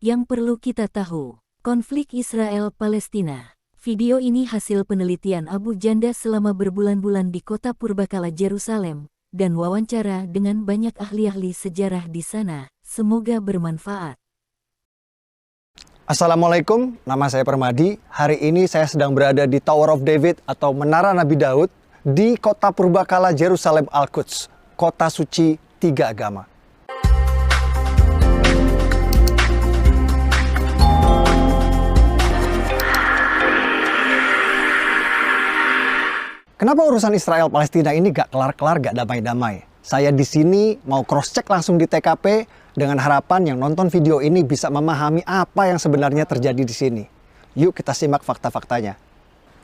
Yang perlu kita tahu, konflik Israel-Palestina. Video ini hasil penelitian Abu Janda selama berbulan-bulan di kota Purbakala, Yerusalem, dan wawancara dengan banyak ahli-ahli sejarah di sana. Semoga bermanfaat. Assalamualaikum, nama saya Permadi. Hari ini saya sedang berada di Tower of David atau Menara Nabi Daud di kota Purbakala, Yerusalem Al-Quds, kota suci tiga agama. Kenapa urusan Israel-Palestina ini gak kelar-kelar, gak damai-damai? Saya di sini mau cross-check langsung di TKP dengan harapan yang nonton video ini bisa memahami apa yang sebenarnya terjadi di sini. Yuk kita simak fakta-faktanya.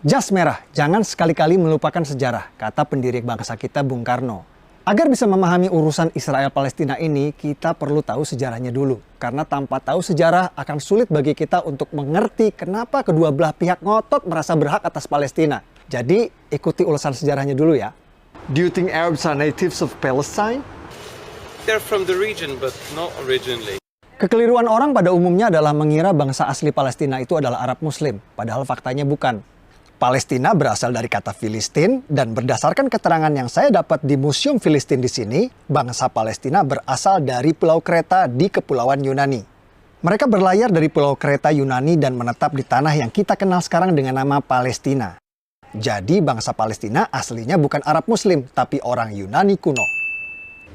Jas merah, jangan sekali-kali melupakan sejarah, kata pendiri bangsa kita Bung Karno. Agar bisa memahami urusan Israel-Palestina ini, kita perlu tahu sejarahnya dulu. Karena tanpa tahu sejarah akan sulit bagi kita untuk mengerti kenapa kedua belah pihak ngotot merasa berhak atas Palestina. Jadi, ikuti ulasan sejarahnya dulu ya. Do you think Arabs are natives of Palestine? They're from the region, but not originally. Kekeliruan orang pada umumnya adalah mengira bangsa asli Palestina itu adalah Arab Muslim. Padahal faktanya bukan. Palestina berasal dari kata Filistin, dan berdasarkan keterangan yang saya dapat di Museum Filistin di sini, bangsa Palestina berasal dari Pulau Kreta di Kepulauan Yunani. Mereka berlayar dari Pulau Kreta Yunani dan menetap di tanah yang kita kenal sekarang dengan nama Palestina. Jadi bangsa Palestina aslinya bukan Arab Muslim, tapi orang Yunani kuno.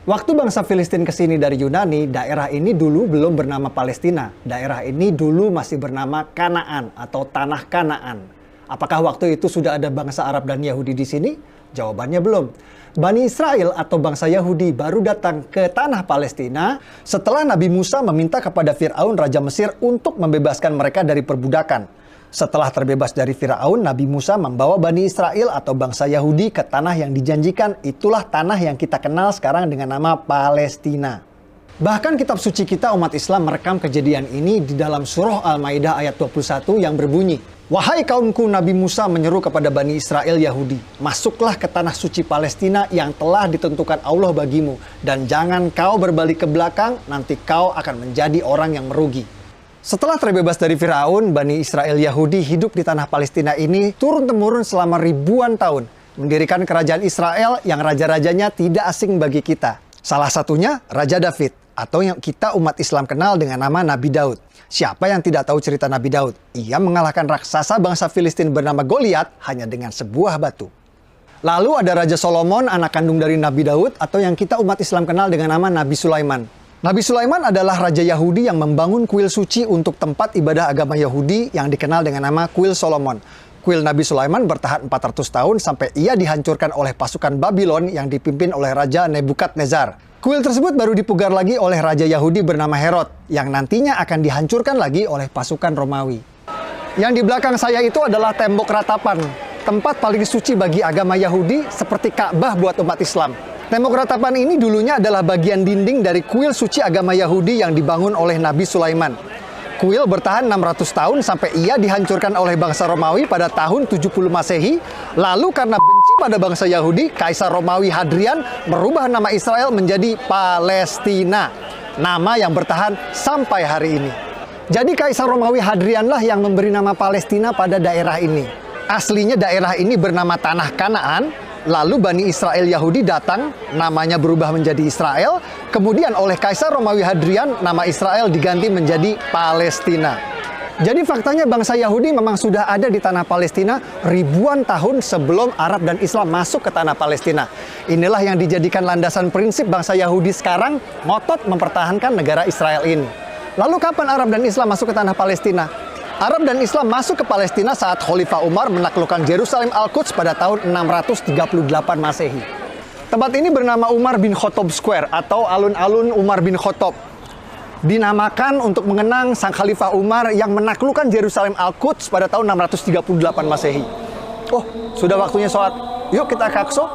Waktu bangsa Filistin kesini dari Yunani, daerah ini dulu belum bernama Palestina. Daerah ini dulu masih bernama Kanaan atau Tanah Kanaan. Apakah waktu itu sudah ada bangsa Arab dan Yahudi di sini? Jawabannya belum. Bani Israel atau bangsa Yahudi baru datang ke tanah Palestina setelah Nabi Musa meminta kepada Fir'aun Raja Mesir untuk membebaskan mereka dari perbudakan. Setelah terbebas dari Firaun, Nabi Musa membawa Bani Israel atau bangsa Yahudi ke tanah yang dijanjikan. Itulah tanah yang kita kenal sekarang dengan nama Palestina. Bahkan kitab suci kita umat Islam merekam kejadian ini di dalam surah Al-Maidah ayat 21 yang berbunyi, "Wahai kaumku, Nabi Musa menyeru kepada Bani Israel Yahudi, masuklah ke tanah suci Palestina yang telah ditentukan Allah bagimu, dan jangan kau berbalik ke belakang, nanti kau akan menjadi orang yang merugi." Setelah terbebas dari Firaun, Bani Israel Yahudi hidup di tanah Palestina ini turun-temurun selama ribuan tahun, mendirikan kerajaan Israel yang raja-rajanya tidak asing bagi kita. Salah satunya Raja David, atau yang kita umat Islam kenal dengan nama Nabi Daud. Siapa yang tidak tahu cerita Nabi Daud? Ia mengalahkan raksasa bangsa Filistin bernama Goliat hanya dengan sebuah batu. Lalu ada Raja Solomon, anak kandung dari Nabi Daud, atau yang kita umat Islam kenal dengan nama Nabi Sulaiman. Nabi Sulaiman adalah raja Yahudi yang membangun kuil suci untuk tempat ibadah agama Yahudi yang dikenal dengan nama Kuil Solomon. Kuil Nabi Sulaiman bertahan 400 tahun sampai ia dihancurkan oleh pasukan Babylon yang dipimpin oleh Raja Nebukadnezar. Kuil tersebut baru dipugar lagi oleh raja Yahudi bernama Herod yang nantinya akan dihancurkan lagi oleh pasukan Romawi. Yang di belakang saya itu adalah tembok ratapan, tempat paling suci bagi agama Yahudi seperti Ka'bah buat umat Islam. Tembok ratapan ini dulunya adalah bagian dinding dari kuil suci agama Yahudi yang dibangun oleh Nabi Sulaiman. Kuil bertahan 600 tahun sampai ia dihancurkan oleh bangsa Romawi pada tahun 70 Masehi. Lalu karena benci pada bangsa Yahudi, Kaisar Romawi Hadrian merubah nama Israel menjadi Palestina. Nama yang bertahan sampai hari ini. Jadi Kaisar Romawi Hadrian lah yang memberi nama Palestina pada daerah ini. Aslinya daerah ini bernama Tanah Kanaan. Lalu Bani Israel Yahudi datang, namanya berubah menjadi Israel. Kemudian oleh Kaisar Romawi Hadrian, nama Israel diganti menjadi Palestina. Jadi faktanya bangsa Yahudi memang sudah ada di tanah Palestina ribuan tahun sebelum Arab dan Islam masuk ke tanah Palestina. Inilah yang dijadikan landasan prinsip bangsa Yahudi sekarang ngotot mempertahankan negara Israel ini. Lalu kapan Arab dan Islam masuk ke tanah Palestina? Arab dan Islam masuk ke Palestina saat Khalifah Umar menaklukkan Yerusalem Al-Quds pada tahun 638 Masehi. Tempat ini bernama Umar bin Khattab Square atau alun-alun Umar bin Khattab. Dinamakan untuk mengenang sang Khalifah Umar yang menaklukkan Yerusalem Al-Quds pada tahun 638 Masehi. Oh, sudah waktunya sholat. Yuk kita ke Aqsa.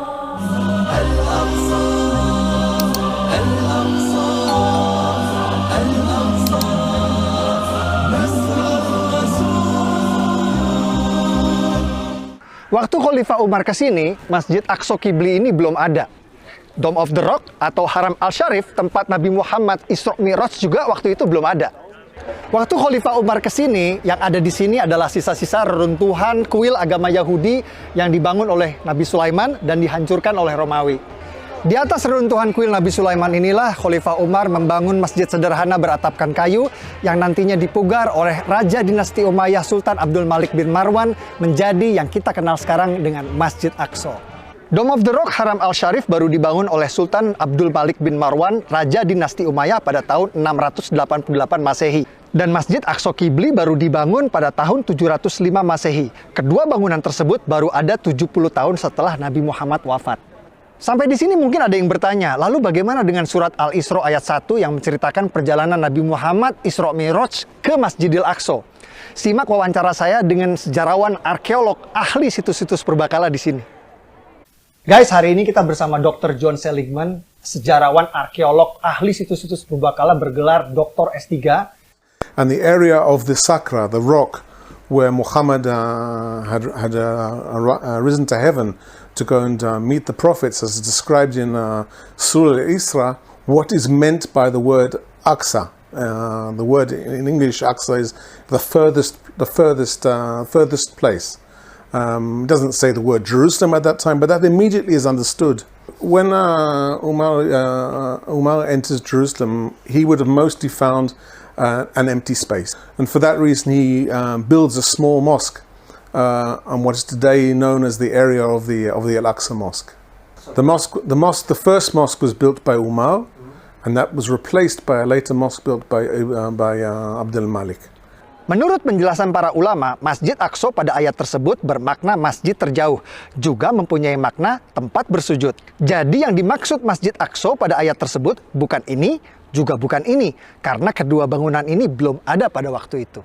Waktu Khalifah Umar ke sini, Masjid Aqsa Qibli ini belum ada. Dome of the Rock atau Haram Al-Sharif, tempat Nabi Muhammad Isra Mi'raj juga waktu itu belum ada. Waktu Khalifah Umar ke sini, yang ada di sini adalah sisa-sisa reruntuhan kuil agama Yahudi yang dibangun oleh Nabi Sulaiman dan dihancurkan oleh Romawi. Di atas reruntuhan kuil Nabi Sulaiman inilah Khalifah Umar membangun masjid sederhana beratapkan kayu yang nantinya dipugar oleh Raja Dinasti Umayyah Sultan Abdul Malik bin Marwan menjadi yang kita kenal sekarang dengan Masjid Aqsa. Dome of the Rock Haram al-Sharif baru dibangun oleh Sultan Abdul Malik bin Marwan, Raja Dinasti Umayyah pada tahun 688 Masehi. Dan Masjid Aqsa Qibli baru dibangun pada tahun 705 Masehi. Kedua bangunan tersebut baru ada 70 tahun setelah Nabi Muhammad wafat. Sampai di sini mungkin ada yang bertanya, lalu bagaimana dengan surat Al-Isra ayat 1 yang menceritakan perjalanan Nabi Muhammad Isra Mi'raj ke Masjidil Aqsa? Simak wawancara saya dengan sejarawan arkeolog ahli situs-situs purbakala di sini. Guys, hari ini kita bersama Dr. John Seligman, sejarawan arkeolog ahli situs-situs purbakala bergelar Dr. S3. And the area of the Sakra, the rock, where Muhammad had risen to heaven to go and meet the prophets, as described in Surah Al-Isra, what is meant by the word Aqsa. The word in English, Aqsa, is the furthest place. It doesn't say the word Jerusalem at that time, but that immediately is understood. When Umar enters Jerusalem, he would have mostly found an empty space, and for that reason he builds a small mosque on what is today known as the area of the Al-Aqsa Mosque. The first mosque was built by Umar, and that was replaced by a later mosque built by Abdul Malik. Menurut penjelasan para ulama, Masjid Aqsa pada ayat tersebut bermakna masjid terjauh, juga mempunyai makna tempat bersujud. Jadi yang dimaksud Masjid Aqsa pada ayat tersebut bukan ini, juga bukan ini, karena kedua bangunan ini belum ada pada waktu itu.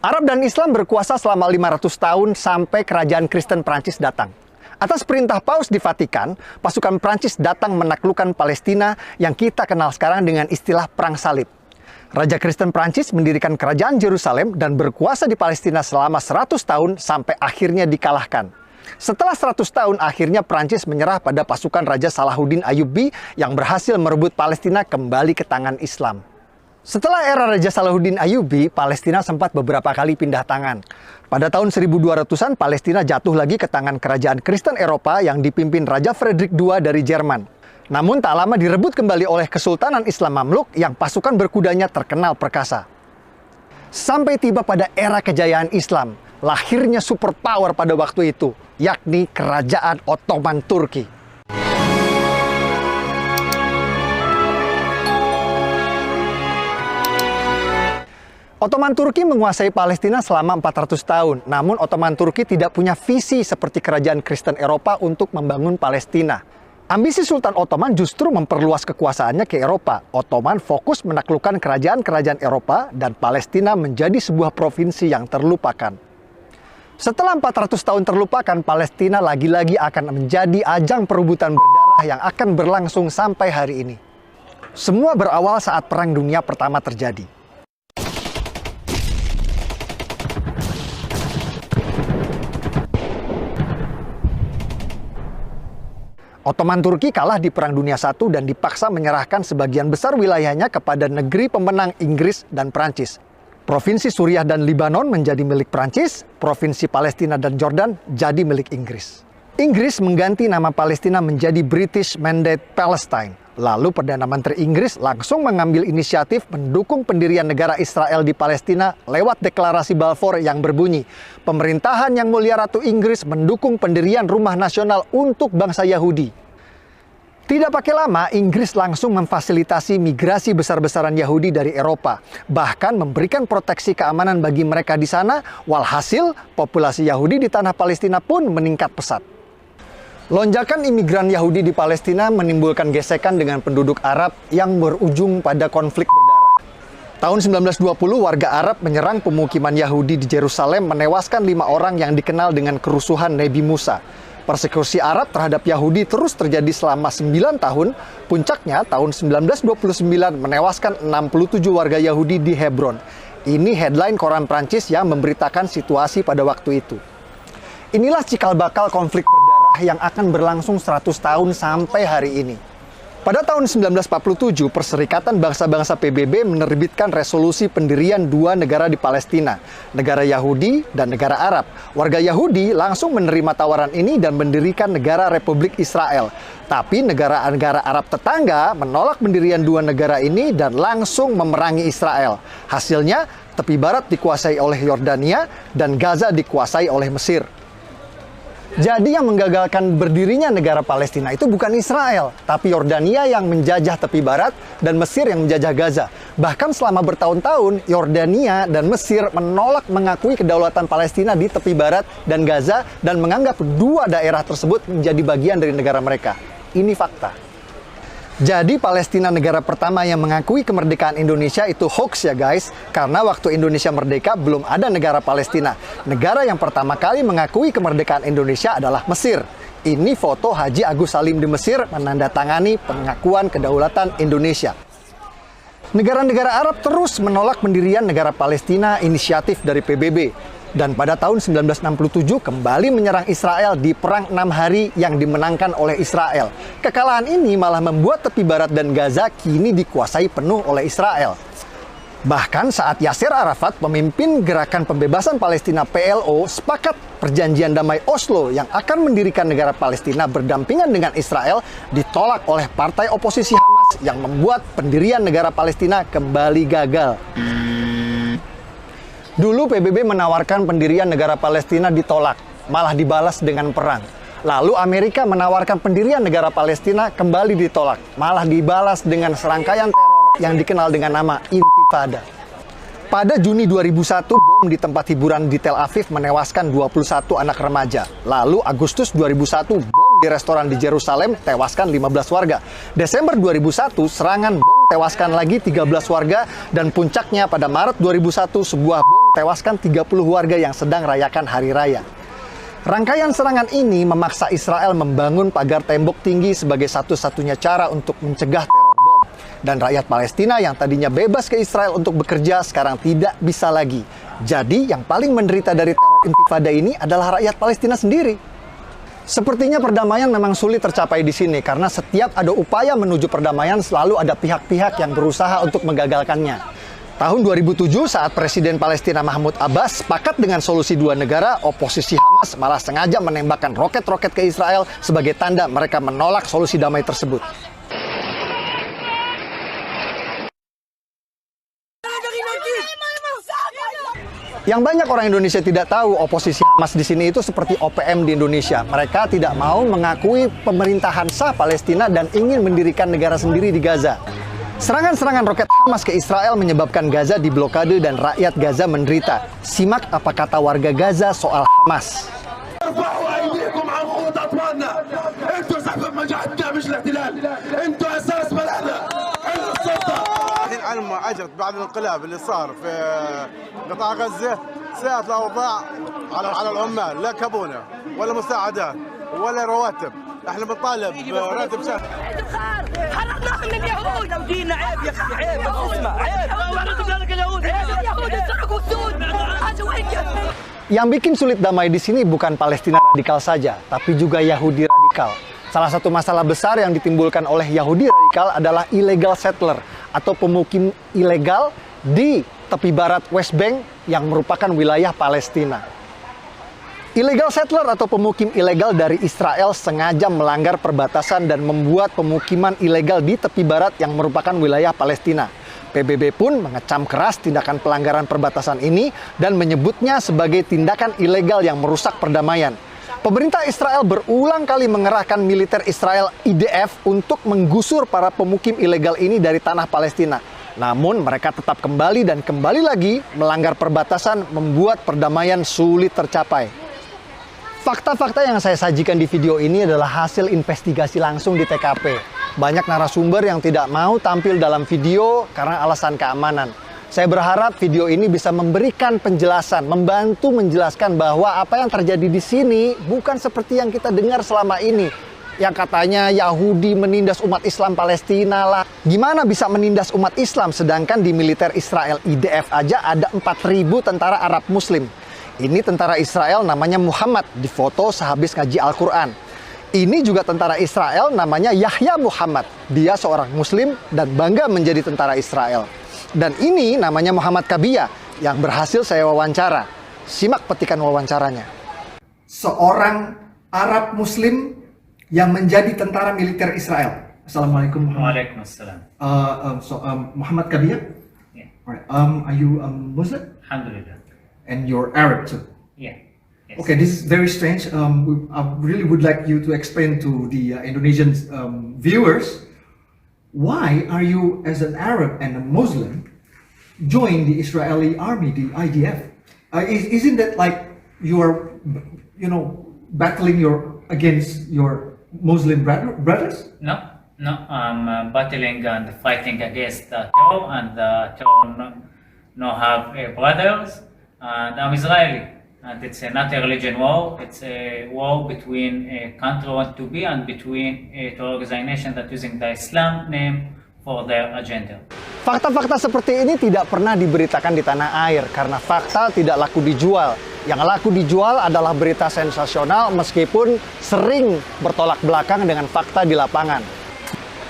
Arab dan Islam berkuasa selama 500 tahun sampai kerajaan Kristen Prancis datang. Atas perintah Paus di Vatikan, pasukan Prancis datang menaklukkan Palestina yang kita kenal sekarang dengan istilah Perang Salib. Raja Kristen Prancis mendirikan kerajaan Yerusalem dan berkuasa di Palestina selama 100 tahun sampai akhirnya dikalahkan. Setelah 100 tahun, akhirnya Prancis menyerah pada pasukan Raja Salahuddin Ayyubi yang berhasil merebut Palestina kembali ke tangan Islam. Setelah era Raja Salahuddin Ayyubi, Palestina sempat beberapa kali pindah tangan. Pada tahun 1200-an, Palestina jatuh lagi ke tangan kerajaan Kristen Eropa yang dipimpin Raja Frederick II dari Jerman. Namun tak lama direbut kembali oleh Kesultanan Islam Mamluk yang pasukan berkudanya terkenal perkasa. Sampai tiba pada era kejayaan Islam, lahirnya superpower pada waktu itu, yakni Kerajaan Ottoman Turki. Ottoman Turki menguasai Palestina selama 400 tahun, namun Ottoman Turki tidak punya visi seperti kerajaan Kristen Eropa untuk membangun Palestina. Ambisi Sultan Ottoman justru memperluas kekuasaannya ke Eropa. Ottoman fokus menaklukkan kerajaan-kerajaan Eropa dan Palestina menjadi sebuah provinsi yang terlupakan. Setelah 400 tahun terlupakan, Palestina lagi-lagi akan menjadi ajang perebutan berdarah yang akan berlangsung sampai hari ini. Semua berawal saat Perang Dunia Pertama terjadi. Ottoman Turki kalah di Perang Dunia I dan dipaksa menyerahkan sebagian besar wilayahnya kepada negeri pemenang Inggris dan Prancis. Provinsi Suriah dan Libanon menjadi milik Prancis, Provinsi Palestina dan Jordan jadi milik Inggris. Inggris mengganti nama Palestina menjadi British Mandate Palestine. Lalu Perdana Menteri Inggris langsung mengambil inisiatif mendukung pendirian negara Israel di Palestina lewat deklarasi Balfour yang berbunyi, "Pemerintahan Yang Mulia Ratu Inggris mendukung pendirian rumah nasional untuk bangsa Yahudi." Tidak pakai lama, Inggris langsung memfasilitasi migrasi besar-besaran Yahudi dari Eropa, bahkan memberikan proteksi keamanan bagi mereka di sana, walhasil populasi Yahudi di tanah Palestina pun meningkat pesat. Lonjakan imigran Yahudi di Palestina menimbulkan gesekan dengan penduduk Arab yang berujung pada konflik berdarah. Tahun 1920, warga Arab menyerang pemukiman Yahudi di Yerusalem, menewaskan 5 orang yang dikenal dengan kerusuhan Nabi Musa. Persekusi Arab terhadap Yahudi terus terjadi selama 9 tahun, puncaknya tahun 1929 menewaskan 67 warga Yahudi di Hebron. Ini headline koran Prancis yang memberitakan situasi pada waktu itu. Inilah cikal bakal konflik berdarah yang akan berlangsung 100 tahun sampai hari ini. Pada tahun 1947, Perserikatan Bangsa-Bangsa PBB menerbitkan resolusi pendirian dua negara di Palestina, negara Yahudi dan negara Arab. Warga Yahudi langsung menerima tawaran ini dan mendirikan negara Republik Israel. Tapi negara-negara Arab tetangga menolak pendirian dua negara ini dan langsung memerangi Israel. Hasilnya, tepi barat dikuasai oleh Yordania dan Gaza dikuasai oleh Mesir. Jadi yang menggagalkan berdirinya negara Palestina itu bukan Israel, tapi Yordania yang menjajah tepi barat dan Mesir yang menjajah Gaza. Bahkan selama bertahun-tahun, Yordania dan Mesir menolak mengakui kedaulatan Palestina di tepi barat dan Gaza dan menganggap dua daerah tersebut menjadi bagian dari negara mereka. Ini fakta. Jadi Palestina negara pertama yang mengakui kemerdekaan Indonesia itu hoax ya guys. Karena waktu Indonesia merdeka belum ada negara Palestina. Negara yang pertama kali mengakui kemerdekaan Indonesia adalah Mesir. Ini foto Haji Agus Salim di Mesir menandatangani pengakuan kedaulatan Indonesia. Negara-negara Arab terus menolak pendirian negara Palestina inisiatif dari PBB. Dan pada tahun 1967 kembali menyerang Israel di Perang 6 Hari yang dimenangkan oleh Israel. Kekalahan ini malah membuat tepi barat dan Gaza kini dikuasai penuh oleh Israel. Bahkan saat Yasser Arafat, pemimpin Gerakan Pembebasan Palestina PLO, sepakat perjanjian damai Oslo yang akan mendirikan negara Palestina berdampingan dengan Israel ditolak oleh partai oposisi Hamas yang membuat pendirian negara Palestina kembali gagal. Dulu PBB menawarkan pendirian negara Palestina ditolak, malah dibalas dengan perang. Lalu Amerika menawarkan pendirian negara Palestina kembali ditolak, malah dibalas dengan serangkaian teror yang dikenal dengan nama Intifada. Pada Juni 2001, bom di tempat hiburan di Tel Aviv menewaskan 21 anak remaja. Lalu Agustus 2001, bom di restoran di Yerusalem tewaskan 15 warga. Desember 2001, serangan bom tewaskan lagi 13 warga. Dan puncaknya pada Maret 2001, sebuah bom tewaskan 30 warga yang sedang rayakan hari raya. Rangkaian serangan ini memaksa Israel membangun pagar tembok tinggi sebagai satu-satunya cara untuk mencegah teror bom. Dan rakyat Palestina yang tadinya bebas ke Israel untuk bekerja sekarang tidak bisa lagi. Jadi yang paling menderita dari teror intifada ini adalah rakyat Palestina sendiri. Sepertinya perdamaian memang sulit tercapai di sini karena setiap ada upaya menuju perdamaian selalu ada pihak-pihak yang berusaha untuk menggagalkannya. Tahun 2007 saat Presiden Palestina Mahmud Abbas sepakat dengan solusi dua negara, oposisi Hamas malah sengaja menembakkan roket-roket ke Israel sebagai tanda mereka menolak solusi damai tersebut. Yang banyak orang Indonesia tidak tahu, oposisi Hamas di sini itu seperti OPM di Indonesia. Mereka tidak mau mengakui pemerintahan sah Palestina dan ingin mendirikan negara sendiri di Gaza. Serangan-serangan roket Hamas ke Israel menyebabkan Gaza diblokade dan rakyat Gaza menderita. Simak apa kata warga Gaza soal Hamas. على ما اجت بعد الانقلاب اللي صار في قطاع غزه ساءت الاوضاع على العمال، لا كابونه ولا مساعدات ولا رواتب. احنا بنطالب براتب شهر. حررناهم من اليهود. دينا عيب يا اخي، عيب اسمع، عيب لك اليهود. اليهود سرقوا السود. Yang bikin sulit damai di sini bukan Palestina radikal saja, tapi juga Yahudi radikal. Salah satu masalah besar yang ditimbulkan oleh Yahudi radikal adalah illegal settler atau pemukim ilegal di tepi barat West Bank yang merupakan wilayah Palestina. Illegal settler atau pemukim ilegal dari Israel sengaja melanggar perbatasan dan membuat pemukiman ilegal di tepi barat yang merupakan wilayah Palestina. PBB pun mengecam keras tindakan pelanggaran perbatasan ini dan menyebutnya sebagai tindakan ilegal yang merusak perdamaian. Pemerintah Israel berulang kali mengerahkan militer Israel IDF untuk menggusur para pemukim ilegal ini dari tanah Palestina. Namun mereka tetap kembali dan kembali lagi melanggar perbatasan, membuat perdamaian sulit tercapai. Fakta-fakta yang saya sajikan di video ini adalah hasil investigasi langsung di TKP. Banyak narasumber yang tidak mau tampil dalam video karena alasan keamanan. Saya berharap video ini bisa memberikan penjelasan, membantu menjelaskan bahwa apa yang terjadi di sini bukan seperti yang kita dengar selama ini. Yang katanya Yahudi menindas umat Islam Palestina lah. Gimana bisa menindas umat Islam sedangkan di militer Israel IDF aja ada 4.000 tentara Arab Muslim. Ini tentara Israel namanya Muhammad, difoto sehabis ngaji Al-Quran. Ini juga tentara Israel namanya Yahya Muhammad. Dia seorang muslim dan bangga menjadi tentara Israel. Dan ini namanya Muhammad Kabiyah yang berhasil saya wawancara. Simak petikan wawancaranya. Seorang Arab muslim yang menjadi tentara militer Israel. Assalamualaikum. Waalaikumsalam. Muhammad Kabiyah? Yeah. Alright. Are you Muslim? Alhamdulillah. And you're Arab too? Yeah. Yes. Okay, this is very strange. I really would like you to explain to the Indonesian viewers, why are you, as an Arab and a Muslim, join the Israeli army, the IDF? Isn't that like you're, battling against your Muslim brothers? No, I'm battling and fighting against the terror, and the terror no have brothers, and I'm Israeli. And it's not a religion war, it's a war between a country want to be and between two organizations that using the Islam name for their agenda. Fakta-fakta seperti ini tidak pernah diberitakan di tanah air karena fakta tidak laku dijual. Yang laku dijual adalah berita sensasional meskipun sering bertolak belakang dengan fakta di lapangan.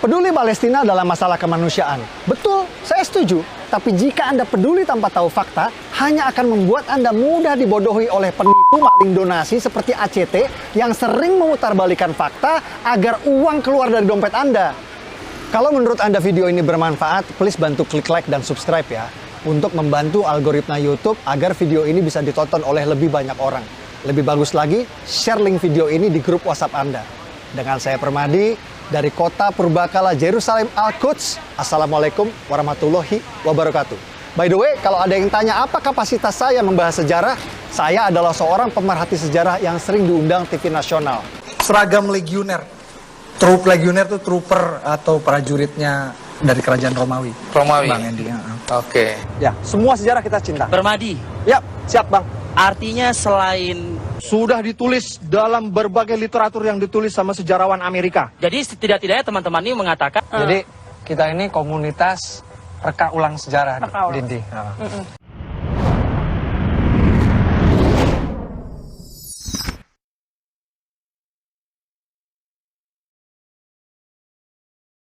Peduli Palestina dalam masalah kemanusiaan. Betul, saya setuju. Tapi jika Anda peduli tanpa tahu fakta, hanya akan membuat Anda mudah dibodohi oleh penipu maling donasi seperti ACT yang sering memutarbalikkan fakta agar uang keluar dari dompet Anda. Kalau menurut Anda video ini bermanfaat, please bantu klik like dan subscribe ya. Untuk membantu algoritma YouTube agar video ini bisa ditonton oleh lebih banyak orang. Lebih bagus lagi, share link video ini di grup WhatsApp Anda. Dengan saya Permadi, dari kota Purbakala Jerusalem Al-Quds. Assalamualaikum warahmatullahi wabarakatuh. By the way, kalau ada yang tanya apa kapasitas saya membahas sejarah, saya adalah seorang pemerhati sejarah yang sering diundang TV nasional. Seragam legioner. Trup legioner itu trooper atau prajuritnya dari kerajaan Romawi. Bang Andy. Oke. Ya, semua sejarah kita cinta. Permadi, Ya, siap Bang. artinya selain sudah ditulis dalam berbagai literatur yang ditulis sama sejarawan Amerika. jadi setidak-tidaknya teman-teman ini mengatakan Jadi kita ini komunitas reka ulang sejarah, Dindi.